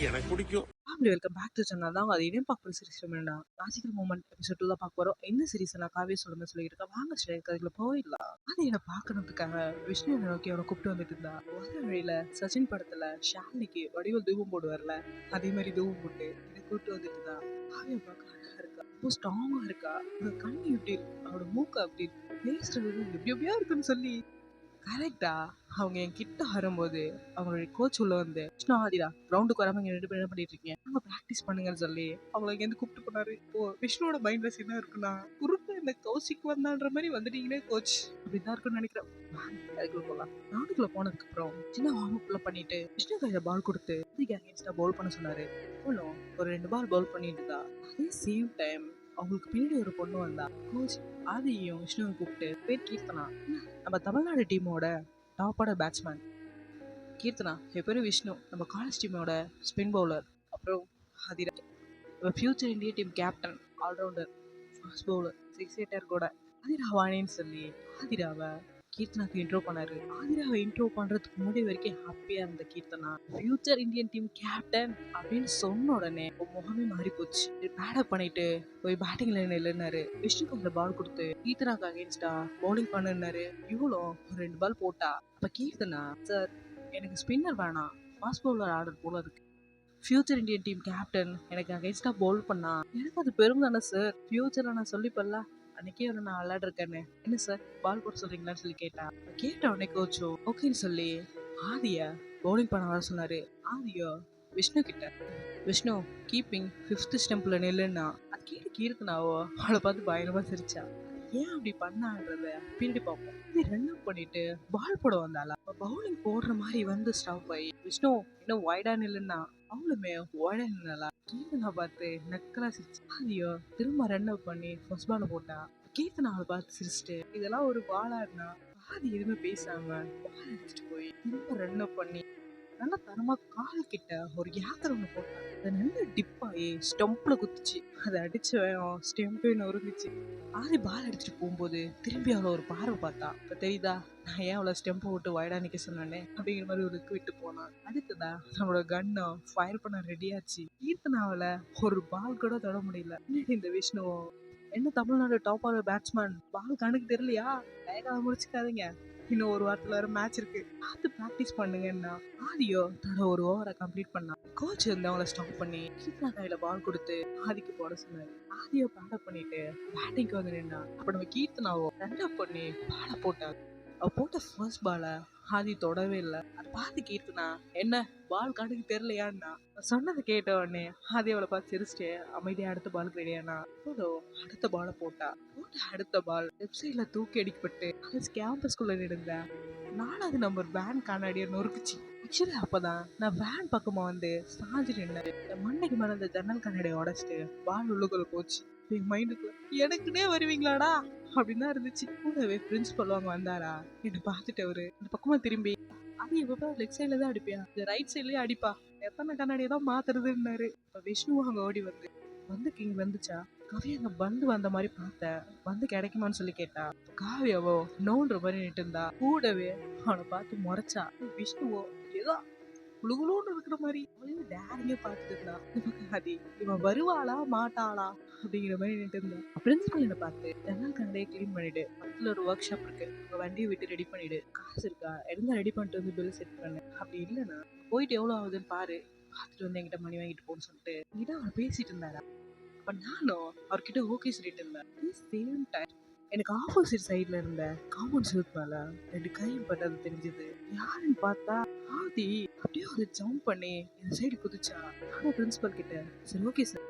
எனக்கு பிடிக்கும். Family welcome back to channel தான். அது இனியும் பார்க்குற சீரிஸ் வேண்டாம். மேஜிக்கல் மூமெண்ட் எபிசோட் 2 தான் பார்க்க போறோம். இந்த சீரிஸ் நான் காவிய சொல்லுங்க சொல்லியிருக்கேன். வாங்க ஸ்டேட் அதுக்குள்ள போயிடலாம். அது என்ன பார்க்கறதுக்காக விஷ்ணு என்னை நோக்கி அவனை கூப்பிட்டு வந்துட்டு இருந்தா. வர வழியில சச்சின் படத்துல ஷாலினிக்கு வடிவல் தூபம் போடுவார்ல, அதே மாதிரி தூபம் போட்டு என்னை கூப்பிட்டு வந்துட்டு இருந்தா. காவிய பார்க்க அழகா இருக்கா, ரொம்ப ஸ்ட்ராங்கா இருக்கா. அவளோட கண்ணு எப்படி இருக்கு, அவளோட மூக்கு அப்படி இருக்கு, பேசுறது எப்படி எப்படியா இருக்குன்னு சொல்லி கரெக்டா அவங்க என் கிட்ட வரும்போது அவங்களுடைய கோச் உள்ள வந்து விஷ்ணு ஆதிரா கிரவுண்டுக்கு வராம இங்க 2 பேரும் என்ன பண்ணிட்டு இருக்கீங்க, அவங்க ப்ராக்டிஸ் பண்ணுங்கன்னு சொல்லி அவங்களை இங்க இருந்து கூப்பிட்டு போனாரு. இப்போ விஷ்ணுவோட மைண்ட் வாய்ஸ் என்ன இருக்குன்னா, குறுக்க இந்த கௌசிக் வந்தான்ற மாதிரி வந்துட்டீங்களே கோச் அப்படிதான் இருக்குன்னு நினைக்கிறேன். அதுக்குள்ள போலாம். கிரவுண்டுக்குள்ள போனதுக்கு அப்புறம் சின்ன வார்ம் அப்ல பண்ணிட்டு விஷ்ணு கையில பால் கொடுத்து இதுக்கு அகேன்ஸ்டா பவுல் பண்ண சொன்னாரு. அவளும் ஒரு 2 பால் பவுல் பண்ணிட்டு இருந்தா. அதே சேம் டைம் அவங்களுக்கு பின்னாடி ஒரு பொண்ணு வந்தா. கோச் ஆதியையும் விஷ்ணுவை கூப்பிட்டு பேர் கீர்த்தனா, நம்ம தமிழ்நாடு டீமோட டாப் ஆர்டர் பேட்ஸ்மேன் கீர்த்தனா, என் பேர் விஷ்ணு, நம்ம காலேஜ் டீமோட ஸ்பின் பவுலர். அப்புறம் ஆதிரா, நம்ம future India team captain, all rounder, fast bowler, six hitter கூட. ஆதிரா வாணின்னு சொல்லி ஆதிராவை கீர்த்தனாக்கு இன்ட்ரோ பண்ணாரு. ஆதிராவை இன்ட்ரோ பண்றதுக்கு முன்னாடி வரைக்கும் ஹாப்பியா இருந்த Keerthana future Indian team captain அப்படின்னு சொன்ன உடனே முகமே மாறி போச்சு. பேடப் பண்ணிட்டு போய் பேட்டிங் லைன் இல்லைன்னாரு. விஷ்ணுக்கு அந்த பால் கொடுத்து கீர்த்தனாக்கு அகேன்ஸ்டா பவுலிங் பண்ணுனாரு. இவ்வளோ 2 பால் போட்டா. அப்ப கீர்த்தனா, சார் எனக்கு ஸ்பின்னர் வேணாம், ஃபாஸ்ட் பவுலர் ஆர்டர் போல இருக்கு. ஃபியூச்சர் இந்தியன் டீம் கேப்டன் எனக்கு அகைன்ஸ்டா பவுல் பண்ணா எனக்கு அது பெரும் தானே சார். ஃபியூச்சர்ல நான் சொல்லிப்பல்ல அன்னைக்கே ஒரு நான் விளையாடுறேன்னு, என்ன சார் பால் போட சொல்றீங்களான்னு சொல்லி கேட்ட உடனே கோச்சோ ஓகேன்னு சொல்லி ஆதியா பவுலிங் பண்ண வர சொன்னாரு. ஆதியோ விஷ்ணு கிட்ட, விஷ்ணு கீப்பிங் 5th ஸ்டெம்ப்ல நில்லுன்னா அது கேட்டு கீர்த்தனாவோ அவளை பார்த்து பயங்கரமா சிரிச்சா. ஏன் அப்படி பண்ணான்றத பின்னாடி பார்ப்போம். இது ரன் அப் பண்ணிட்டு பால் போட வந்தாளா, பவுலிங் போடுற மாதிரி வந்து ஸ்டாப் ஆகி விஷ்ணு இன்னும் வைடா நில்லுன்னா அவளுமே வைடா நின்னாளா. கீர்த்தனா பார்த்து நக்கலா சிரிச்சு ஆதியோ திரும்ப ரன் அப் பண்ணி ஃபர்ஸ்ட் பால் போட்டா. கீர்த்தனா அவளை பார்த்து சிரிச்சுட்டு இதெல்லாம் ஒரு பாலாடுனா ஆதி எதுவுமே பேசாம பால் அடிச்சுட்டு போய் திரும்ப ரன் அப் பண்ணி நல்லா தரமா கால் கிட்ட ஒரு யாத்திரை ஒண்ணு போட்டாங்க. அது நல்ல டிப் ஆகி ஸ்டம்ப்ல குத்துச்சு. அதை அடிச்ச ஸ்டெம்பே நொறுங்குச்சு. ஆதி பால் அடிச்சுட்டு போகும்போது திரும்பி அவளை ஒரு பார்வை பார்த்தா. இப்ப தெரியுதா நான் ஏன் அவளை ஸ்டெம்பை விட்டு வைடா நிக்க சொன்னானே அப்படிங்கிற மாதிரி ஒரு விட்டு போனான். அடுத்ததா நம்மளோட கன்னை ஃபயர் பண்ண ரெடியாச்சு. கீர்த்தனாவில ஒரு பால் கூட தொட முடியல. இந்த விஷ்ணுவும், என்ன தமிழ்நாடு டாப் ஆர்டர் பேட்ஸ்மேன் பால் கணக்கு தெரியலையா, வேகாம முடிச்சுக்காதீங்க, இன்னும் ஒரு வாரத்துல வேற மேட்ச் இருக்கு, பார்த்து ப்ராக்டிஸ் பண்ணுங்கன்னா ஆதியோ தன்னோட ஒரு ஓவரை கம்ப்ளீட் பண்ணா. கோச் வந்து அவங்கள ஸ்டாப் பண்ணி கீர்த்தனா கையில பால் கொடுத்து ஆதிக்கு போட சொன்னாரு. ஆதியோ பேட்டப் பண்ணிட்டு பேட்டிங்க்கு வந்து நின்னா. அப்ப நம்ம கீர்த்தனாவோ ரன் அப் பண்ணி பால போட்டாங்க. அவ போட்ட ஃபர்ஸ்ட் பால ஆதி தொடவே இல்லை. அதை பார்த்து கீர்த்தனா, என்ன பால் கணக்கு தெரியலையான்னா சொன்னதை கேட்ட உடனே ஆதி அவளை பார்த்து சிரிச்சுட்டு அமைதியா அடுத்த பாலுக்கு ரெடியானா. அடுத்த பாலை போட்டா. அடுத்த பால் லெஃப்ட் சைட்ல தூக்கி அடிக்கப்பட்டு கேம்பஸ்குள்ள இருந்த 4வது நம்பர் வேன் கண்ணாடியை நொறுக்குச்சு. ஆக்சுவலி அப்பதான் நான் வேன் பக்கமா வந்து சாஞ்சு நின்னேன். மண்ணைக்கு மேல இந்த ஜன்னல் கண்ணாடியை உடைச்சிட்டு பால் உள்ளுக்குள்ள போச்சு. என் மைண்டுக்குள்ள எனக்குன்னே வருவீங்களாடா அப்படின்னு தான் இருந்துச்சு. கூடவே பிரின்சிபல் அவங்க வந்தாரா, என்னை பார்த்துட்டு அவரு இந்த பக்கமா திரும்பி, அது இப்ப லெஃப்ட் சைட்ல தான் அடிப்பியா, இந்த ரைட் சைட்லயே அடிப்பா, எத்தனை கண்ணாடியை தான் மாத்துறதுன்னாரு. இப்ப விஷ்ணு அங்க ஓடி வந்து கிங் வந்துச்சா, காவியா அங்க பந்து வந்த மாதிரி பார்த்த, வந்து கிடைக்குமான்னு சொல்லி கேட்டா. காவியாவோ நோன்ற மாதிரி நிட்டு இருந்தா. கூடவே அவனை பார்த்து முறைச்சா. விஷ்ணுவோ ஏதோ குழுகுலூன்னு இருக்கிற மாதிரி அவளையும் டேரிங்க பார்த்துட்டு இருந்தா. அது இவன் வருவாளா மாட்டாளா அப்படிங்கிற மாதிரி நின்று இருந்தா. பிரின்சிபல் என்ன பார்த்து ஜன்னல் கண்டையை கிளீன் பண்ணிடு, பக்கத்துல ஒரு ஒர்க் ஷாப் இருக்கு, உங்க வண்டியை விட்டு ரெடி பண்ணிடு, காசு இருக்கா இருந்தா ரெடி பண்ணிட்டு வந்து பில் செட் பண்ணு, அப்படி இல்லைன்னா போயிட்டு எவ்வளவு ஆகுதுன்னு பாரு, பார்த்துட்டு வந்து என்கிட்ட மணி வாங்கிட்டு போன்னு சொல்லிட்டு இதான் அவர் பேசிட்டு இருந்தாரா. அப்ப நானும் அவர்கிட்ட ஓகே சொல்லிட்டு இருந்தேன். சேம் டைம் எனக்கு ஆப்போசிட் சைட்ல இருந்த காம்பவுண்ட் செவுத்து மேல 2 கை பட்டது தெரிஞ்சது. யாருன்னு பார்த்தா ஆதி அப்படியே ஒரு ஜம்ப் பண்ணி இந்த சைடு குதிச்சா. நானும் பிரின்சிபல் கிட்ட, சரி ஓகே சார்,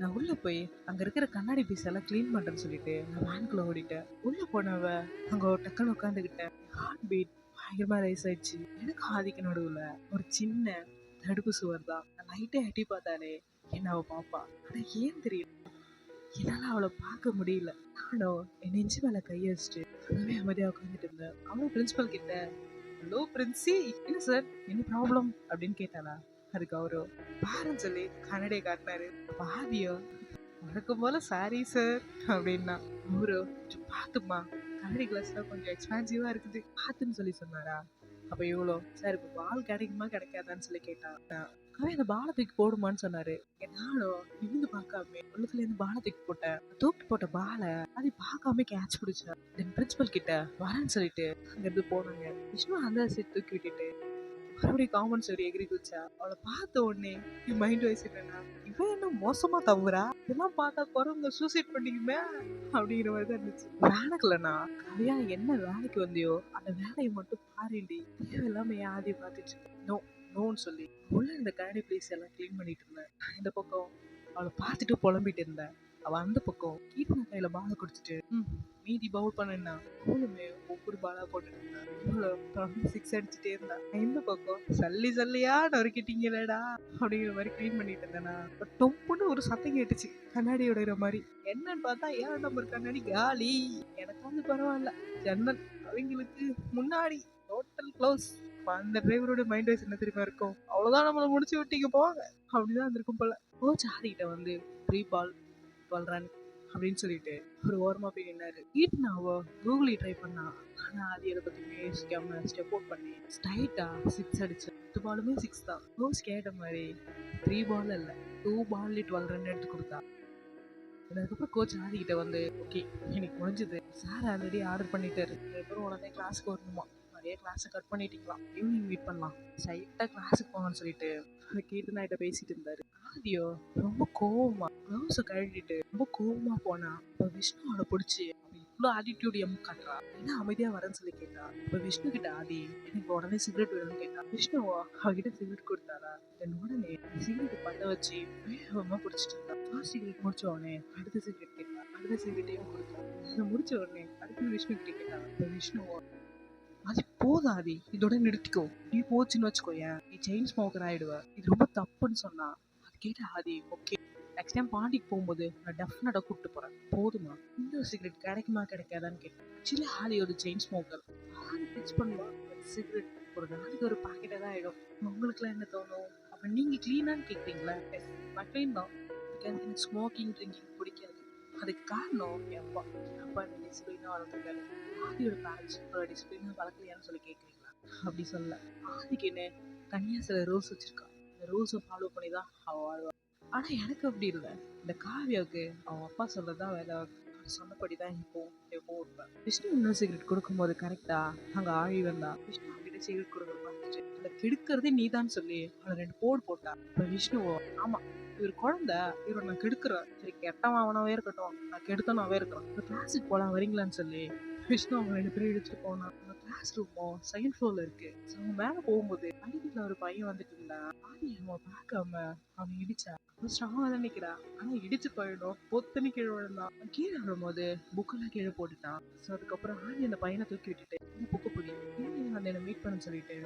நான் உள்ள போய் அங்க இருக்கிற கண்ணாடி பீஸ் எல்லாம் கிளீன் பண்றேன்னு சொல்லிட்டு நான் வேன்குள்ள ஓடிட்டேன். உள்ள போனவ அங்க ஒரு டக்குன்னு உட்காந்துக்கிட்டேன். ஹார்ட் பீட் பயங்கரமா ரைஸ் ஆயிடுச்சு. எனக்கு ஆதிக்கு நடுவுல ஒரு சின்ன தடுப்பு சுவர் தான். லைட்டா எட்டி பார்த்தாலே என்ன அவ பாப்பா. ஆனா ஏன் தெரியும், என்னால அவளை பார்க்க முடியல. நானும் என் நெஞ்சு மேல கைய வச்சுட்டு அங்கவே அமைதியா உட்காந்துட்டு இருந்தேன். அவளும் பிரின்சிபல் கிட்ட, ஹலோ பிரின்சி, என்ன சார் என்ன ப்ராப்ளம் அப்படின்னு கேட்டாளா. அதுக்கு அவரு பாருன்னு சொல்லி கண்ணடியை காட்டினாரு. பாதியோ வழக்கம் போல சாரி சார் அப்படின்னா. அவரு பார்த்துமா, கண்ணாடி கிளாஸ்ல கொஞ்சம் எக்ஸ்பென்சிவா இருக்குது பார்த்துன்னு சொல்லி சொன்னாரா. அப்ப இவ்வளோ சார் இப்ப பால் கிடைக்குமா கிடைக்காதான்னு சொல்லி கேட்டா அவன் அந்த பாலை தூக்கி போடுமான்னு சொன்னாரு. நானும் நிமிந்து பார்க்காம உள்ளத்துல இருந்து பாலை தூக்கி போட்டேன். தூக்கி போட்ட பாலை அதை பார்க்காம கேட்ச் பிடிச்சேன். தென் பிரின்சிபல் கிட்ட வரேன்னு சொல்லிட்டு அங்க இருந்து போனாங்க. விஷ்ணு அந்த சீட் தூக்கி விட்டுட்டு மறுபடியும் காமன் ஸ்டோரி எகிரி குதிச்சா. அவளை பார்த்த உடனே என் மைண்ட் வாய்ஸ் என்னன்னா, இவன் என்ன மோசமா தவறா, இதெல்லாம் பார்த்தா குறவங்க சூசைட் பண்ணிக்குமே அப்படிங்கிற மாதிரி தான் இருந்துச்சு. வேலைக்குலண்ணா கவியா என்ன வேலைக்கு வந்தியோ அந்த வேலையை மட்டும் பாருண்டி, தேவையில்லாம என் ஆதியை பார்த்துட்டு நோ நோன்னு சொல்லி உள்ள இந்த கரடி பிளேஸ் எல்லாம் கிளீன் பண்ணிட்டு இருந்தேன். இந்த பக்கம் அவளை பார்த்துட்டு புலம்பிட்டு இருந்தேன். அவ அந்த பக்கம் கீர்த்தனா கையில பாலை கொடுத்துட்டு மீதி பவுல் பண்ணா அவளுமே ஒவ்வொரு பாலா போட்டுட்டு இருந்தா. இவ்வளவு தொடர்ந்து 6 அடிச்சுட்டே இருந்தா. இந்த பக்கம் சல்லி சல்லியா நொறுக்கிட்டீங்களேடா அப்படிங்கிற மாதிரி கிளீன் பண்ணிட்டு இருந்தேனா டொப்புன்னு ஒரு சத்தம் கேட்டுச்சு கண்ணாடி உடையிற மாதிரி. என்னன்னு பார்த்தா 7 நம்பர் கண்ணாடி காலி. எனக்கு வந்து பரவாயில்ல, ஜன்னல் அவங்களுக்கு முன்னாடி டோட்டல் க்ளோஸ். அந்த டிரைவரோட மைண்ட் வாய்ஸ் என்ன தெரியுமா இருக்கும், அவ்வளவுதான் நம்மளை முடிச்சு விட்டீங்க போங்க அப்படிதான் இருந்திருக்கும் போல. கோச் ஆதிக்கிட்ட வந்து 3 பால் 12 ரன் அப்படின்னு சொல்லிட்டு ஒரு ஓரமா போய் நின்னாரு. கீர்த்தனாவோ கூகுளி ட்ரை பண்ணா. ஆனா அது அதை பத்தி யோசிக்காம ஸ்டெப் அவுட் பண்ணி ஸ்ட்ரைட்டா 6 அடிச்சு 10 பாலுமே 6 தான். கோச் கேட்ட மாதிரி 3 பால் இல்ல 2 பால் 12 ரன் எடுத்து கொடுத்தா. அதுக்கப்புறம் கோச் ஆதிக்கிட்ட வந்து ஓகே எனக்கு முடிஞ்சது, சார் ஆல்ரெடி ஆர்டர் பண்ணிட்டாரு, அதுக்கப்புறம் உடனே கிளாஸுக்கு வரணுமா, நிறைய கிளாஸை கட் பண்ணிட்டீங்களாம், ஈவினிங் மீட் பண்ணலாம், ஸ்ட்ரைட்டா கிளாஸுக்கு போங்கன்னு சொல்லிட்டு கீர்த்தனாகிட்ட பேசிட்டு இருந்தாரு. ஆதியோ ரொம்ப கோவமா க்ளவுஸை கழட்டிட்டு ரொம்ப கோவமா போனா. இப்ப விஷ்ணு அவளை பிடிச்சி இவ்வளோ ஆட்டிடியூட் எம் காட்டுறா, என்ன அமைதியா வரேன்னு சொல்லி கேட்டா. இப்ப விஷ்ணு கிட்ட ஆதி எனக்கு உடனே சிகரெட் வேணும்னு கேட்டா. விஷ்ணுவோ அவகிட்ட சிகரெட் கொடுத்தாரா. தென் உடனே சிகரெட் பத்த வச்சு வேகமா பிடிச்சிட்டு இருந்தா. ஃபர்ஸ்ட் சிகரெட் முடிச்ச உடனே அடுத்த சிகரெட் கேட்டா. அடுத்த சிகரெட்டையும் கொடுத்தா. அதை முடிச்ச உடனே அடுத்து விஷ்ணு கிட்ட கேட்டா. இப்ப விஷ்ணுவோ அது போதும் ஆதி, இதோட நிறுத்திக்கோ, நீ போச்சுன்னு வச்சுக்கோயேன் நீ செயின் ஸ்மோக்கர் ஆயிடுவ, இது ரொம்ப தப்புன்னு சொன்னா. அது கேட்ட ஆதி ஓகே நெக்ஸ்ட் டைம் பாண்டிக்கு போகும்போது நான் டெஃபினட்டா கூப்பிட்டு போறேன், போதுமா. இந்த சிகரெட் கிடைக்குமா கிடைக்காதான்னு கேட்டேன். ஆக்சுவலி ஆதி ஒரு செயின் ஸ்மோக்கர். ஆதி பிச் பண்ணுவா சிகரெட் ஒரு நாளைக்கு ஒரு பாக்கெட்டை தான் ஆயிடும். உங்களுக்குலாம் என்ன தோணும், அப்ப நீங்க கிளீனான்னு கேட்குறீங்களா. நான் கிளீன் தான், எனக்கு ஸ்மோக்கிங் ட்ரிங்கிங் பிடிக்காது. அதுக்கு காரணம் என் அப்பா. என் அப்பா என்ன டிசிப்ளினா வளர்த்துருக்காரு. ஆதியோட பேரண்ட்ஸ் ஒரு டிசிப்ளினா வளர்க்கலையான்னு சொல்லி கேட்குறீங்களா. அப்படி சொல்ல ஆதிக்கு என்ன தனியா சில ரூல்ஸ் வச்சிருக்கா. இந்த ரூல்ஸை ஃபாலோ பண்ணி தான் அவ வாழ்வா. ஆனா எனக்கு அப்படி இல்லை. இந்த காவியாவுக்கு அவன் அப்பா சொல்றதுதான் வேலை, சொன்னபடிதான் எப்பவும் இருப்பேன். விஷ்ணு இன்னும் சிகரெட் கொடுக்கும்போது கரெக்டா அங்க ஆழி வந்தா. விஷ்ணு அவங்கிட்ட சிகரெட் கொடுக்குற பார்த்துட்டு அதை கெடுக்கிறதே நீதான் சொல்லி அவளை 2 போடு போட்டா. இப்ப விஷ்ணுவோ ஆமா இவர் குழந்தை, இவரை நான் கெடுக்கிறேன், சரி கெட்டவன் அவனாவே இருக்கட்டும், நான் கெடுத்தனாவே இருக்கிறேன், இந்த கிளாஸுக்கு போலாம் வரீங்களான்னு சொல்லி விஷ்ணு அவங்க 2 பேரும் இழுத்துட்டு போனா. அந்த கிளாஸ் ரூமும் செகண்ட் ஃப்ளோர்ல இருக்கு. அவங்க மேல போகும்போது அடிக்கல ஒரு பையன் வந்துட்டு இருந்தா. ஆதி அவன் பார்க்காம அவன் இடிச்சா. ஸ்ட்ராங்கா தான் நிக்கிறா, ஆனா இடிச்சு போயிடும் பொத்தனி கீழே விழுந்தான். கீழே விழும்போது புக்கெல்லாம் கீழே போட்டுட்டான். ஸோ அதுக்கப்புறம் ஆதி அந்த பையனை தூக்கி விட்டுட்டு புக்கு புடி வந்து என்ன மீட் பண்ண சொல்லிட்டு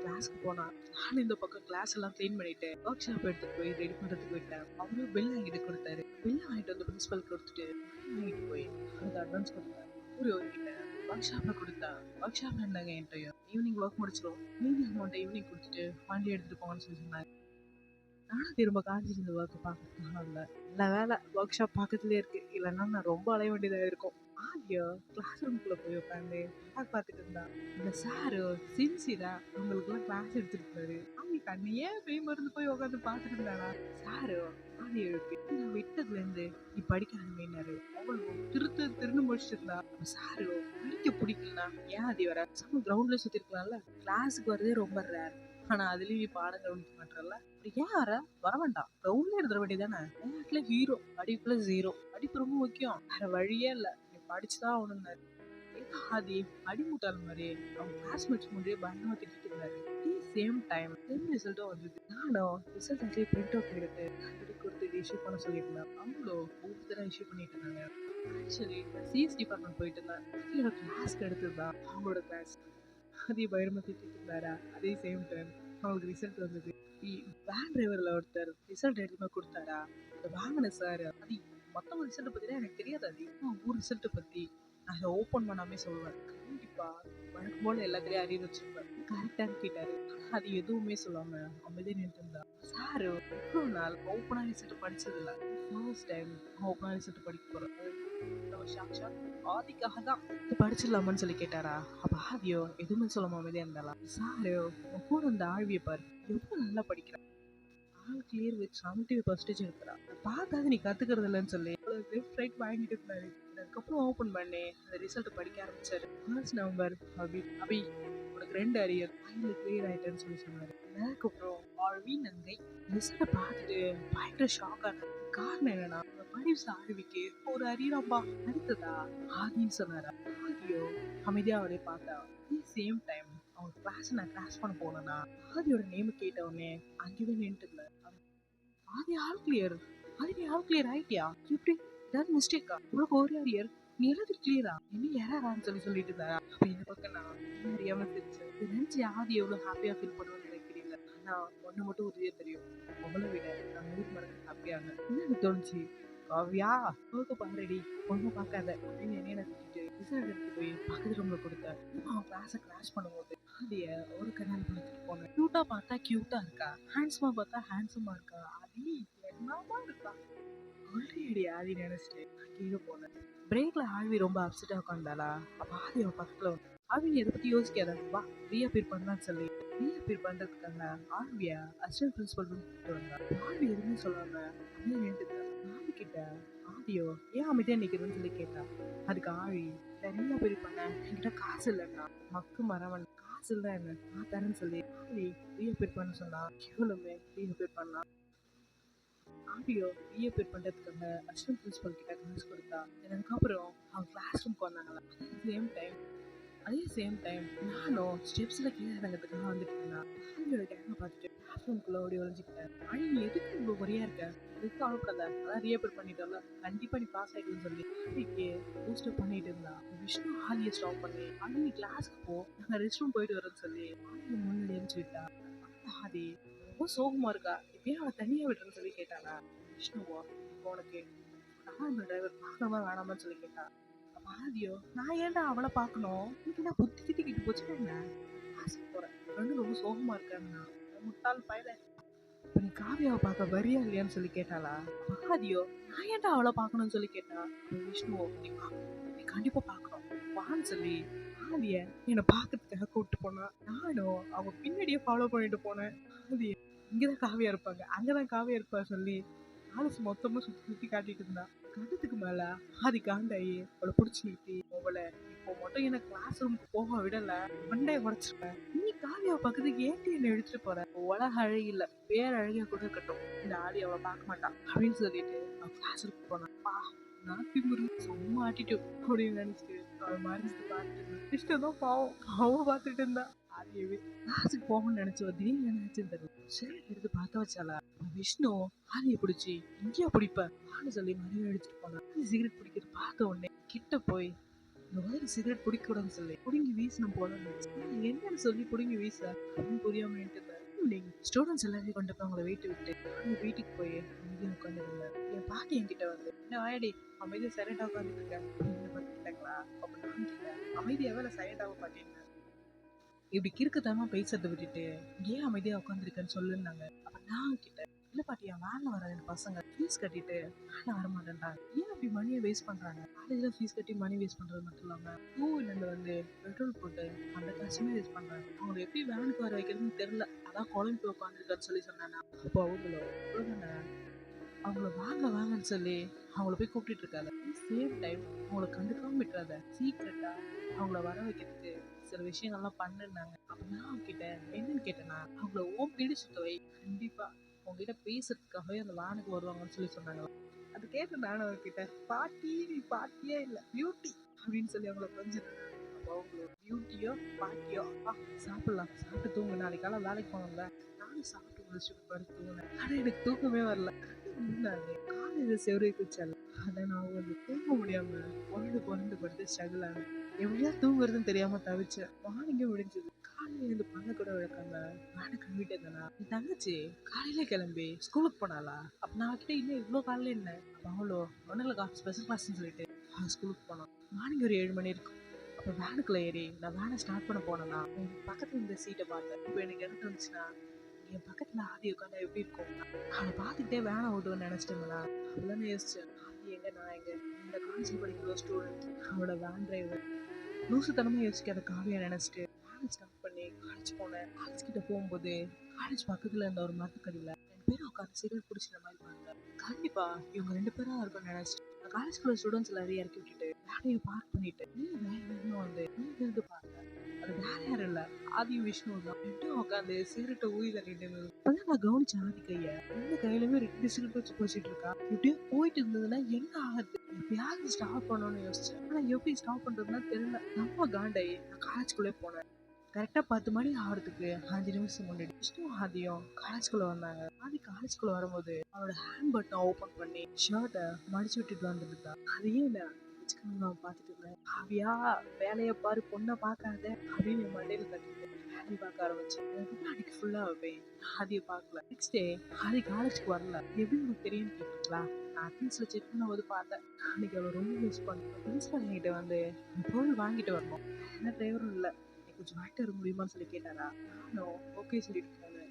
கிளாஸ்க்கு போனா. நான் இந்த பக்கம் கிளாஸ் எல்லாம் கிளீன் பண்ணிட்டு ஒர்க் ஷாப் எடுத்துட்டு போய் ரெடி பண்றதுக்கு போயிட்டேன். அவரும் பில் வாங்கிட்டு கொடுத்தாரு. பில் வாங்கிட்டு வந்து பிரின்சிபல் கொடுத்துட்டு வாங்கிட்டு போய் அதுக்கு அட்வான்ஸ் கொடுத்தாரு. ஒரு கிட்ட ஒர்க் ஷாப்ல கொடுத்தா. ஒர்க் ஷாப்ல இருந்தாங்க என்கிட்டயும் ஈவினிங் ஒர்க் முடிச்சிடும், மீதி அமௌண்ட்டை ஈவினிங் கொடுத்துட்டு வண்டி எடுத்துட்டு போங்கன்னு சொல்லி சொன்னாங்க. நானும் திரும்ப காலேஜ் இந்த ஒர்க் பார்க்கறதுனால இல்லை, நல்ல வேலை ஒர்க் ஷாப் பக்கத்துலயே இருக்கு, இல்லைன்னா நான் ரொம்ப அலைய வேண்டியதாக இருக்கும். ஆதியோ கிளாஸ் ரூம்குள்ள போய் உட்காந்து பார்த்துட்டு இருந்தா. இந்த சாரு சின்சியரா அவங்களுக்குலாம் கிளாஸ் எடுத்துட்டு இருந்தாரு. ஆதி கண்ணையே போய் மருந்து போய் உட்காந்து பார்த்துட்டு இருந்தானா. சாரு ஆதி எழுப்பி நான் விட்டதுல இருந்து நீ படிக்க ஆரம்பினாரு. அவளும் திருன்னு முடிச்சுட்டு இருந்தா. சாரு படிக்க பிடிக்கலனா ஏன் ஆதி வர, சம கிரவுண்ட்ல சுத்தி இருக்கலாம்ல, கிளாஸுக்கு வரதே ரொம்ப ரேர், ஆனா அதுலயும் நீ பாடம் கவனிக்க மாட்டல, ஏன் வர வேண்டாம் கிரவுண்ட்ல எடுத்துட வேண்டியதானே. விளையாட்டுல ஹீரோ, படிப்புல ஜீரோ, படிப்பு ரொம்ப முக்கியம், வேற வழியே இல்ல, நீ படிச்சுதான் ஆகணும்னாரு. ஆதி அடிமுட்டாள் மாதிரி அவங்க கிளாஸ்மேட்ஸ் முன்னாடியே பயங்கரமா திட்டிட்டு இருந்தாரு. சேம் டைம் ரிசல்ட்டும் வந்தது. நானும் ரிசல்ட் ஆக்சுவலி பிரிண்ட் அவுட் எடுத்து கொடுத்து இஷ்யூ பண்ண சொல்லியிருந்தேன். அவங்களோ ஒவ்வொருத்தர இஷ்யூ பண்ணிட்டு இருந்தாங்க. ஆக்சுவலி சிஎஸ் டிபார்ட்மெண்ட் போயிட்டு இருந்தேன். என்னோட கிளாஸ்க்கு எடுத்ததுதான் அவங்களோட கிளாஸ். அதே பயங்கரமா திட்டிட்டு இருந்தாரா. அதே சேம் டைம் அவங்களுக்கு ரிசல்ட் வந்தது. வேன் டிரைவர்ல ஒருத்தர் ரிசல்ட் எடுத்து கொடுத்தாரா. அதை வாங்கின சார் அது மொத்தம் ரிசல்ட் பத்தி தான் எனக்கு தெரியாது. அது ஊர் ரிசல்ட் பத்தி நான் அதை ஓப்பன் பண்ணாமே சொல்லுவேன். கண்டிப்பா வழக்கம் போல எல்லாத்துலயும் அரியர் வச்சிருப்பாரு. கரெக்டா கேட்டாரு. அது எதுவுமே சொல்லாம அமைதியா நின்று இருந்தா. சாரு இவ்வளவு நாள் ஓப்பனா ரிசல்ட் படிச்சது இல்ல. ஃபர்ஸ்ட் டைம் ஓப்பனா ரிசல்ட் படிக்க போறேன். சாக்ஷாத் ஆதிக்காக தான் இது படிச்சிடலாமான்னு சொல்லி கேட்டாரா. அப்ப ஆதியோ எதுவுமே சொல்லாம அமைதியா இருந்தாளா. சாரு உன் கூட இந்த ஆழ்விய பாரு எவ்வளவு நல்லா படிக்கிறா. ஆல் கிளியர் வித் 75% இருக்கிறா. பார்த்தாது நீ கத்துக்கிறது இல்லைன்னு சொல்லி லெஃப்ட் ரைட் வாங்கிட்டு இருந்தாரு. அதுக்கப்புறம் ஓப்பன் பண்ணி அந்த ரிசல்ட் படிக்க ஆரம்பிச்சாரு. ஃபர்ஸ்ட் நவம்பர் அபி உனக்கு 2 அரியர் ஃபைனல் கிளியர் ஆயிட்டேன்னு சொல்லி சொன்னாரு. அதுக்கப்புறம் ஆழ்வி நங்கை ரிசல்ட்டை பார்த்துட்டு பயங்கர ஷாக் ஆனாரு. காரணம் என்னன்னா படிப்ஸ் ஆழ்விக்கு ஒரு அரியராம்பா. அடுத்ததா ஆதின்னு சொன்னாரா. ஆதியோ அமைதியா அவரே பார்த்தா. சேம் டைம் அவங்க கிளாஸ் நான் கிளாஸ் பண்ண போனேன்னா ஆதியோட நேம் கேட்ட உடனே அங்கேயே நின்றுட்டு இருந்தேன். ஆதி ஆல் கிளியர். ஆதி நீ ஆல் கிளியர் ஆயிட்டியா? எப்படி ஏதாவது மிஸ்டேக்கா? உனக்கு ஒரு அரியர் நீ எல்லாத்தையும் கிளியரா என்ன யாரான்னு சொல்லிட்டு இருந்தாரா. அப்ப இந்த பக்கம் நான் அறியாம சிரிச்சேன். இது நினைச்சு ஆதி எவ்வளவு ஹாப்பியா ஃபீல் பண்ணுவேன்னு எனக்கு தெரியல. ஆனா ஒண்ணு மட்டும் உறுதியா தெரியும், அவளை விட நான் 100 மடங்கு ஹாப்பியாங்க. என்ன தோணுச்சு, காவியா போக பாருடி ஒண்ணு பார்க்காத அப்படின்னு என்ன திட்டிட்டு ரிசல்ட் எடுத்து போய் பக்கத்து ரூம்ல கொடுத்தேன். அவன் கிளாஸை கிராஷ் பண்ணும்போது ஆதிய ஒரு கண்ணால் பார்த்துட்டு போனேன். கியூட்டா பார்த்தா கியூட்டா இருக்கா, ஹேண்ட்ஸமா பார்த்தா ஹேண்ட்ஸமா இருக்கா. ஆதி என்னமா இருக்கா சொல்லியடி ஆதி நினைச்சிட்டு கீழே போனேன். பிரேக்ல ஆழ்வி ரொம்ப அப்செட்டா உட்காந்தாளா. அப்ப ஆதி அவன் பக்கத்துல வந்து ஆழ்வி எதை பத்தி யோசிக்காத வா ரீஅப்பீர் பண்ணலான்னு சொல்லி ரீஅப்பீர் பண்றதுக்காக ஆழ்வியா அசிஸ்டன்ட் பிரின்சிபல் கூப்பிட்டு வந்தா. ஆழ்வி எதுவுமே சொல்லாம அப்படியே நின்றுட்டு ஆழ்வி கிட்ட ஆதியோ ஏன் அமைதியா நிக்கிறதுன்னு சொல்லி கேட்டா. அதுக்கு ஆழ்வி ரீஅப்பீர் பண்ண என்கிட்ட காசு இல்லைன்னா மக்கு மரவன் காசு இல்ல என்ன நான் தரேன்னு சொல்லி ஆழ்வி ரீஅப்பீர் பண்ண சொன்னா. இவளுமே ரீஅப்பீர் பண்ணா. ஆடியோ ரீஅப்பீர் பண்றதுக்காக அசிஸ்டன்ட் பிரின்சிபல் கிட்ட காசு கொடுத்தா. அதுக்கப்புறம் அவன் கிளாஸ் ரூம்க்கு வந்தாங்களா. அதே சேம் டைம் நானும் ஸ்டெப்ஸ்ல கீழே இறங்கிறதுக்காக வந்துட்டு இருந்தேன். ஆடியோட கேங்க பார்த்துட்டு கிளாஸ் ரூம்குள்ள ஓடி ஒழிஞ்சுக்கிட்டேன். ஆடி நீ எதுக்கு இவ்வளவு வரியா இருக்க, எதுக்கு அனுப்பல, அதான் ரீஅப்பீர் பண்ணிட்டோம்ல, கண்டிப்பா நீ பாஸ் ஆயிடுன்னு சொல்லி ஆடிக்கு பூஸ்டப் பண்ணிட்டு இருந்தா. விஷ்ணு ஆதியை ஸ்டாப் பண்ணி ஆடி நீ கிளாஸ்க்கு போ, நாங்க ரெஸ்ட் ரூம் போயிட்டு வரோம்னு சொல்லி ஆடியை முன்னாடி எரிஞ்சு விட்டா. ஆதி ரொம்ப சோகமா இருக்கா, இப்பயே அவளை தனியா விடுறேன்னு சொல்லி கேட்டாளா. விஷ்ணுவோ இப்போ உனக்கு அந்த டிரைவர் பார்க்கணுமா வேணாமான்னு சொல்லி கேட்டா. அப்ப ஆதியோ நான் ஏன்டா அவளை பார்க்கணும், இன்னைக்கு நான் புத்தி கிட்டி கிட்டு போச்சுன்னா என்ன கிளாஸுக்கு போறேன், ஃப்ரெண்டு ரொம்ப சோகமா இருக்கான்னா முட்டாள் பயல இப்ப நீ காவியாவை பார்க்க வரியா இல்லையான்னு சொல்லி கேட்டாளா. ஆதியோ நான் ஏன்டா அவளை பார்க்கணும்னு சொல்லி கேட்டா. விஷ்ணுவோ நீ வா, நீ கண்டிப்பா பார்க்கணும் வான்னு சொல்லி ஆதிய என்னை பார்க்கறதுக்காக கூப்பிட்டு போனா. நானும் அவ பின்னாடியே ஃபாலோ பண்ணிட்டு போனேன். ஆதிய இங்கதான் காவியா இருப்பாங்க அங்கதான் காவியா இருப்பா சொல்லி ஆலோசி மொத்தமா சுத்தி சுத்தி காட்டிட்டு இருந்தா. கண்டத்துக்கு மேல ஆதி காண்டாயி அவளை புடிச்சு நிறுத்தி அவளை இப்போ மட்டும் என்ன கிளாஸ் ரூமுக்கு போக விடல மண்டைய உடைச்சிருப்பேன். நீ காவியாவை பக்கத்துக்கு ஏன்டி என்ன எடுத்துட்டு போற, உலக அழகி இல்ல பேரழகியா கூட இருக்கட்டும் இந்த ஆதி அவளை பார்க்க மாட்டான் அப்படின்னு சொல்லிட்டு அவன் கிளாஸ் ரூமுக்கு போனான். நாட்டி முருகி சும்மா ஆட்டிட்டு அப்படின்னு நினைச்சிட்டு அவன் மறைஞ்சிட்டு பார்த்துட்டு இஷ்டம் பாவம் அவன் பார்த்துட்டு இருந்தா. ஆதியவே கிளாஸுக்கு போகணும்னு நினைச்சு திடீர்னு நினைச்சுன்னு தெரியல சரி எடுத்து பார்க்க வச்சாலா. விஷ்ணு ஆதியை பிடிச்சி இங்கேயா பிடிப்ப நானும் சொல்லி மறுபடியும் அடிச்சுட்டு போனேன். சிகரெட் பிடிக்கிறது பார்த்த உடனே கிட்ட போய் இந்த மாதிரி சிகரெட் பிடிக்கூடாதுன்னு சொல்லி புடுங்கி வீசணும் போல இருந்துச்சு. என்னன்னு சொல்லி புடுங்கி வீச அப்படின்னு புரியாம ஈவினிங் ஸ்டூடெண்ட்ஸ் எல்லாரையும் கொண்டு போய் அவங்கள வீட்டு விட்டு அவங்க வீட்டுக்கு போய் அமைதியா உட்காந்துருந்தேன். என் பாட்டி என்கிட்ட வந்து என்ன ஆயடி அமைதியா சைலண்டா உட்காந்துட்டு இருக்கேன் அப்படின்னு பார்த்துட்டாங்களா. அப்ப நான் கேட்டேன் அமைதியாவே இல்லை சைலண்டாவும் பாட்டின்னு இப்படி கிறுக்குத்தனமா பேசுறதை விட்டுட்டு ஏன் அமைதியா உட்காந்துருக்கேன்னு சொல்லுன்னாங்க. அப்ப நான் கிட்ட இல்ல பாட்டி என் வேன்ல வர 2 பசங்க ஃபீஸ் கட்டிட்டு வேன்ல வர மாட்டேன்டா, ஏன் அப்படி மணியை வேஸ்ட் பண்றாங்க, காலேஜ்ல ஃபீஸ் கட்டி மணி வேஸ்ட் பண்றது மட்டும் இல்லாம டூவீலர்ல வந்து பெட்ரோல் போட்டு அந்த காசுமே வேஸ்ட் பண்றாங்க, அவங்க எப்படி வேனுக்கு வர வைக்கிறதுன்னு தெரியல, அதான் குழம்பு போய் உட்காந்துருக்கான்னு சொல்லி சொன்னாங்க. அப்போ அவங்கள வாங்க வாங்கன்னு சொல்லி அவங்கள போய் கூப்பிட்டு இருக்காங்க. சேம் டைம் அவங்கள கண்டுக்காம விட்டுறாத, சீக்கிரட்டா அவங்கள வர வைக்கிறதுக்கு சில விஷயங்கள்லாம் பண்ணுனாங்க. அப்ப நான் அவங்க கிட்ட என்னன்னு கேட்டேன்னா அவங்கள ஓம் வீடு சுத்த வை, கண்டிப்பா உங்ககிட்ட பேசுறதுக்காகவே அந்த வேனுக்கு வருவாங்கன்னு சொல்லி சொன்னாங்க. அது கேட்டு நானும் அவர்கிட்ட பாட்டி நீ பாட்டியே இல்ல பியூட்டி அப்படின்னு சொல்லி அவங்கள கொஞ்சம் அவங்களோட பியூட்டியோ பாட்டியோ சாப்பிடலாம் சாப்பிட்டு தூங்கு, நாளைக்கு காலம் வேலைக்கு போனோம்ல. நானும் சாப்பிட்டு முடிச்சுட்டு படுத்து தூங்கினேன். ஆனா எனக்கு தூக்கமே வரல. காலையில செவரே குச்சால ஆனா நான் வந்து தூங்க முடியாம பொருண்டு பொருண்டு படுத்து ஸ்ட்ரகிள் ஆனேன். எப்படியா தூங்குறதுன்னு தெரியாம தவிச்சேன். மார்னிங்கே முடிஞ்சது. காலையில இருந்து பண்ண கூட விளக்காம நானு கிளம்பிட்டு இருந்தேனா. என் தங்கச்சி காலையில கிளம்பி ஸ்கூலுக்கு போனாளா. அப்ப நான் கிட்ட இன்னும் இவ்வளவு காலையில என்ன அவளோ ஒன்னும் ஸ்பெஷல் கிளாஸ்ன்னு சொல்லிட்டு ஸ்கூலுக்கு போனோம். மார்னிங் ஒரு 7 மணி இருக்கும். அப்ப வேனுக்குள்ள ஏறி நான் வேனை ஸ்டார்ட் பண்ண போனேன்னா பக்கத்துல இருந்த சீட்டை பார்த்தேன். இப்போ எனக்கு என்ன தோணுச்சுன்னா, என் பக்கத்துல ஆதி உட்காந்தா எப்படி இருக்கும்? அவனை பார்த்துக்கிட்டே வேனை ஓட்டுவேன்னு நினைச்சிட்டேங்களா? அப்பதான் யோசிச்சேன், ஆதி எங்க நான் எங்க? இந்த காலேஜ் படிக்கிற ஸ்டூடெண்ட், அவனோட வேன் டிரைவர். லூசுத்தனமா யோசிக்காத காவியா நினைச்சிட்டு வேனை ஸ்டார்ட் பண்ணி காலேஜ் போனேன். காலேஜ் கிட்ட போகும்போது காலேஜ் பக்கத்துல இருந்த ஒரு மரத்துக்கடியில 2 பேரும் உட்காந்து சிகரெட் குடிச்சிற மாதிரி பாருங்க. கண்டிப்பா இவங்க 2 பேரா இருக்கும்னு நினைச்சிட்டு காலேஜ்குள்ள ஸ்டூடெண்ட்ஸ் எல்லாரையும் இறக்கி விட்டுட்டு வேலையை பார்க் பண்ணிட்டு வேகமா வந்து இருந்து பாருங்க. அது வேற யாரும் இல்ல, ஆதியும் விஷ்ணு தான். ரெண்டும் உட்காந்து சிகரெட்டை ஊதி தள்ளிட்டு இருந்தது. அப்பதான் நான் கவனிச்சேன் ஆதி கைய. ரெண்டு கையிலுமே 2 சிகரெட் வச்சு குடிச்சிட்டு இருக்கா. இப்படியே போயிட்டு இருந்ததுன்னா என்ன ஆகுது? எப்பயாவது ஸ்டாப் பண்ணணும்னு யோசிச்சேன். ஆனா எப்படி ஸ்டாப் பண்றதுன்னா தெரியல. நம்ம காண்டை நான் காலேஜ்குள்ளே போனேன். கரெக்டா 10 மணி ஆகிறதுக்கு 5 நிமிஷம் முன்னாடி விஷ்ணு ஆதியும் காலேஜ்குள்ள வந்தாங்க. ஆதி காலேஜ்குள்ள வரும்போது அவனோட ஹேண்ட் பட்டனை ஓபன் பண்ணி ஷர்ட்டை மடிச்சு விட்டுட்டு வந்துட்டு அதையும் நான் பார்த்துட்டு இருந்தேன். காவியா வேலையை பாரு, பொண்ணை பார்க்காத அப்படின்னு என் மண்டையில தட்டிட்டு ஆதி பார்க்க ஆரம்பிச்சு அன்னைக்கு ஃபுல்லா வைப்பேன். ஆதியை பார்க்கல. நெக்ஸ்ட் டே ஆதி காலேஜ்க்கு வரல. எப்படி உங்களுக்கு தெரியும்னு கேட்டீங்களா? நான் அட்டன்ஸ்ல செக் பண்ணும்போது பார்த்தேன். அன்னைக்கு அவளை ரொம்ப மிஸ் பண்ணேன். பிரின்சிபல் என்கிட்ட வந்து பொருள் வாங்கிட்டு வரணும், என்ன டிரைவரும் இல்லை, கொஞ்சம் வாங்கிட்டு வர முடியுமான்னு சொல்லி கேட்டாரா? நானும் ஓகே சொல்லிட்டு போனேன்.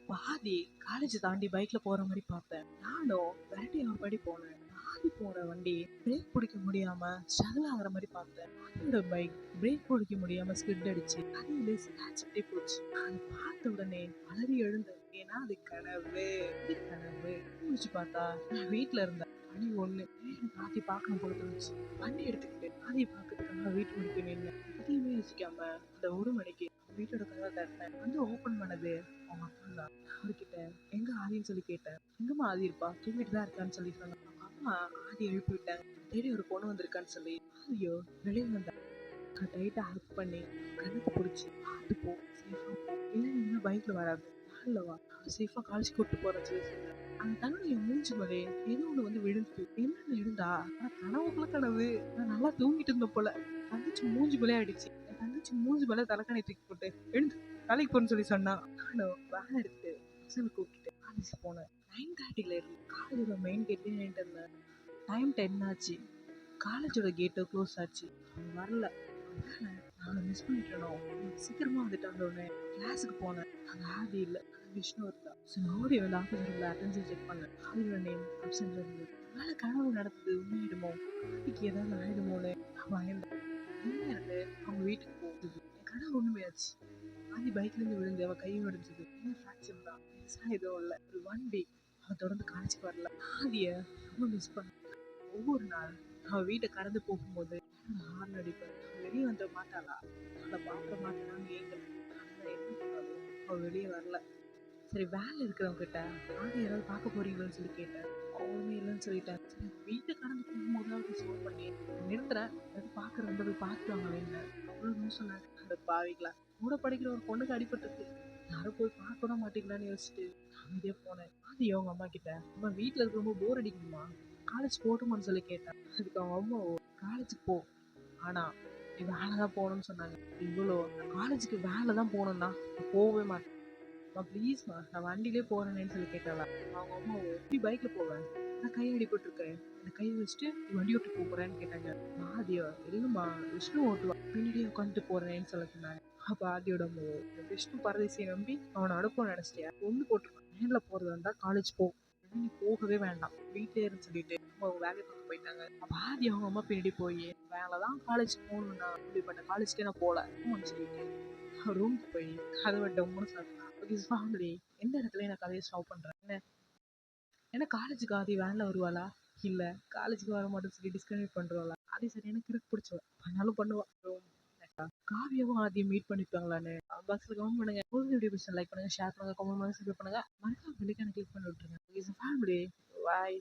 பாதி காலேஜ் தாண்டி பைக்ல போற மாதிரி பார்த்தேன். நானும் விரட்டி அவன் படி போனேன். பாதி போற வண்டி பிரேக் பிடிக்க முடியாம ஸ்ட்ரகிள் ஆகுற மாதிரி பார்த்தேன். அதோட பைக் பிரேக் பிடிக்க முடியாம ஸ்கிட் அடிச்சு அதிலே ஸ்கிராட்சிட்டே போச்சு. அதை பார்த்த உடனே அலறி எழுந்தேன். ஏன்னா அது கனவு, இது கனவு. முடிச்சு பார்த்தா நான் வீட்டுல இருந்தேன். மணி 1. எனக்கு ஆதி பார்க்கணும் போல தோணுச்சு. வண்டி எடுத்துக்கிட்டு ஆதியை பார்க்கறதுக்காக வீட்டு முடிக்க நின்னேன். எதையுமே யோசிக்காம அந்த 1 மணிக்கு வீட்டோட கதவை தட்டினேன். வந்து ஓபன் பண்ணது அவங்க அப்பா தான். அவர்கிட்ட எங்க ஆதின்னு சொல்லி கேட்டேன். எங்கம்மா ஆதி இருப்பா, தூங்கிட்டு தான் இருக்கான்னு சொல்லி சொன்னாங்க. அவங்க அம்மா ஆதி எழுப்பி விட்டாங்க. தேடி ஒரு பொண்ணு வந்திருக்கான்னு சொல்லி. ஆதியோ வெளியே வந்தா டைட்டா ஹக் பண்ணி கண்ணத்தை பிடிச்சி பார்த்து போ, சேஃபா போ, இல்லை இனிமே பைக்ல வராது, வேன்ல வா, சேஃபா காலேஜ் கூப்பிட்டு போறேன்னு சொல்லி சொன்னேன். அந்த தன்னுடைய மூஞ்சி மேலே ஏதோ ஒண்ணு வந்து விழுந்து என்னன்னு எழுந்தா, ஆனா கனவுக்குள்ள கனவு. நான் நல்லா தூங்கிட்டு இருந்த போல. தங்கச்சி மூஞ்சி மேலே ஆயிடுச்சு. என் தங்கச்சி மூஞ்சி மேலே தலைக்கணி தூக்கி போட்டு எழுந்து வேலைக்கு போறேன்னு சொல்லி சொன்னா. நானும் வேன் எடுத்து பசங்களை கூப்பிட்டு காலேஜ் போனேன். 9:30ல இருந்து காலேஜோட மெயின் கேட்லயே நின்றுட்டு இருந்தேன். டைம் 10 ஆச்சு. காலேஜோட கேட்டோ க்ளோஸ் ஆச்சு. அவன் வரல. நான் மிஸ் பண்ணிட்டேனோ. சீக்கிரமா வந்துட்டாங்க. கிளாஸுக்கு போனேன். அங்க ஆதி இல்லை, விஷ்ணு இருந்தா. ஸோ நான் ஓடி வந்து ஆஃபீஸில் அட்டென்ஷன் செக் பண்ணேன். ஆதியோட நேம் அப்சென்ட் இருந்தது. மேலே கனவு நடந்தது உண்மையிடுமோ, ஆதிக்கு ஏதாவது ஆயிடுமோன்னு நான் பயந்தேன். இருந்து அவங்க வீட்டுக்கு போகுது. என் கனவு உண்மையாச்சு. ஆதி பைக்ல இருந்து விழுந்து அவ கையும் உடைஞ்சது. என்ன ஃப்ராக்சர் தான், பெருசா எதுவும் இல்லை. ஒரு 1 வீக் அவன் தொடர்ந்து காலேஜுக்கு வரல. ஆதிய ரொம்ப மிஸ் பண்ண. ஒவ்வொரு நாள் அவள் வீட்டை கடந்து போகும்போது ஹார்ன் அடிப்பேன். அவள் வெளியே வந்துட மாட்டாளா, அவளை பார்க்க மாட்டானான்னு ஏங்கல். ஆனால் என்ன பண்ணாலும் அவள் வெளியே வரல. சரி வேலை இருக்கிறவங்க கிட்ட ஆதி யாராவது பார்க்க போறீங்களான்னு சொல்லி கேட்டேன். அவங்களுமே இல்லைன்னு சொல்லிட்டேன். சரி வீட்டை கடந்து போகும்போது அவருக்கு ஃபோன் பண்ணி நிறுத்துறேன், எதாவது பார்க்குற ரெண்டு போய் பார்த்துவாங்களே என்ன அவ்வளோ சொன்னாங்க. அந்த பாவிங்களா, கூட படிக்கிற ஒரு பொண்ணுக்கு அடிபட்டுருக்கு, யாரும் போய் பார்க்க மாட்டீங்களான்னு யோசிச்சுட்டு அமைதியாக போனேன். ஆதி அவங்க அம்மா கிட்ட, அம்மா வீட்டில் இருக்க ரொம்ப போர் அடிக்குமா, காலேஜ் போட்டுமான்னு சொல்லி கேட்டேன். அதுக்கு அவங்க அம்மா காலேஜுக்கு போ, ஆனா நீ வேலை தான் போகணும்னு சொன்னாங்க. இவ்வளோ காலேஜுக்கு வேலை தான் போகணும்னா போகவே மாட்டேன் ப்ளீஸ்மா, நான் வண்டியிலே போறேன்னு சொல்லி கேட்டாளா. அவங்க அம்மா எப்படி பைக்ல போவேன், நான் கை அடிபட்டுருக்கேன், இந்த கை வச்சுட்டு நீ வண்டி ஓட்டி போறேன்னு கேட்டாங்க. ஆதியா இல்லைம்மா, விஷ்ணு ஓட்டுவா, பின்னாடியே உட்காந்துட்டு போறேன்னு சொல்ல சொன்னாங்க. அப்ப ஆதியோட அம்மா, விஷ்ணு பரதேசியை நம்பி அவனை அனுப்ப நினைச்சிட்டியா, ஒண்ணு போட்டுருவான், நேரில் போறதா இருந்தா காலேஜ் போ, நீ போகவே வேண்டாம் வீட்டிலே இருந்து சொல்லிட்டு அவங்க வேலையை பார்க்க போயிட்டாங்க. அப்ப ஆதி அவங்க அம்மா பின்னாடி போய் வேலை தான் காலேஜ் போகணும்னா அப்படிப்பட்ட காலேஜ்க்கே நான் போல சொல்லிட்டு ரூமுக்கு போய் கதவை டம்முன்னு சாத்தினா. ஃபேமிலி எந்த இடத்துல நான் கதையை ஸ்டாப் பண்றேன் என்ன? ஏன்னா காலேஜுக்கு ஆதி வேன்ல வருவாளா, இல்ல காலேஜுக்கு வர மாட்டேன்னு சொல்லி டிஸ்கனெக்ட் பண்றாளா? அதே சரி எனக்கு கிறுக்கு பிடிச்சவ, பண்ணாலும் பண்ணுவா. காவியாவும் ஆதியும் மீட் பண்ணிப்பாங்களான்னு பாக்ஸ்ல கமெண்ட் பண்ணுங்க. வீடியோ லைக் பண்ணுங்க, ஷேர் பண்ணுங்க, கமெண்ட் பண்ணுங்க, சப்ஸ்கிரைப் பண்ணுங்க. மறக்காம பெல்லைக்கான கிளிக் பண்ணி விட்டுருங்க. ஃபேமிலி பாய்.